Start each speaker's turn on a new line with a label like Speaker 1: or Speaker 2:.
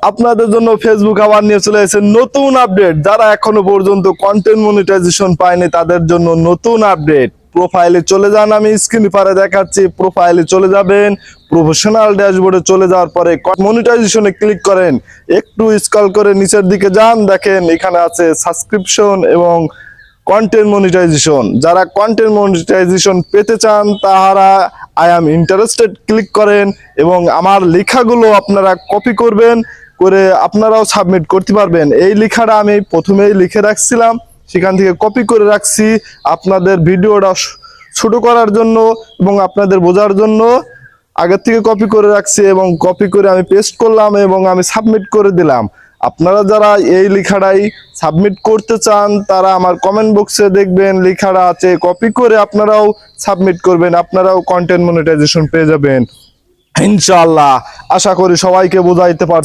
Speaker 1: আপনাদের জন্য ফেসবুক আবার নিয়ে চলে এসেছে নতুন আপডেট। যারা এখনো পর্যন্ত কন্টেন্ট মনিটাইজেশন পায়নি তাদের জন্য নতুন আপডেট। প্রোফাইলে চলে যান, আমি স্ক্রিন পারে দেখাচ্ছি। প্রোফাইলে চলে যাবেন, প্রফেশনাল ড্যাশবোর্ডে চলে যাওয়ার পরে মনিটাইজেশনে ক্লিক করেন। একটু স্ক্রল করে নিচের দিকে যান, দেখেন এখানে আছে সাবস্ক্রিপশন এবং কন্টেন্ট মনিটাইজেশন। যারা কন্টেন্ট মনিটাইজেশন পেতে চান তারা আই অ্যাম ইন্টারেস্টেড ক্লিক করেন এবং আমার লেখাগুলো আপনারা কপি করবেন, করে আপনারাও সাবমিট করতে পারবেন। এই লেখাটা আমি প্রথমেই লিখে রাখছিলাম, সেখান থেকে কপি করে রাখছি আপনাদের ভিডিওটা ছোট করার জন্য এবং আপনাদের বোঝার জন্য। আগের থেকে কপি করে রাখছি এবং কপি করে আমি পেস্ট করলাম এবং আমি সাবমিট করে দিলাম। আপনারা যারা এই লেখাটাই সাবমিট করতে চান তারা আমার কমেন্ট বক্সে দেখবেন লেখাটা আছে, কপি করে আপনারাও সাবমিট করবেন, আপনারাও কন্টেন্ট মনিটাইজেশন পেয়ে যাবেন ইনশাআল্লাহ। আশা করি সবাইকে বোঝাইতে পারছি।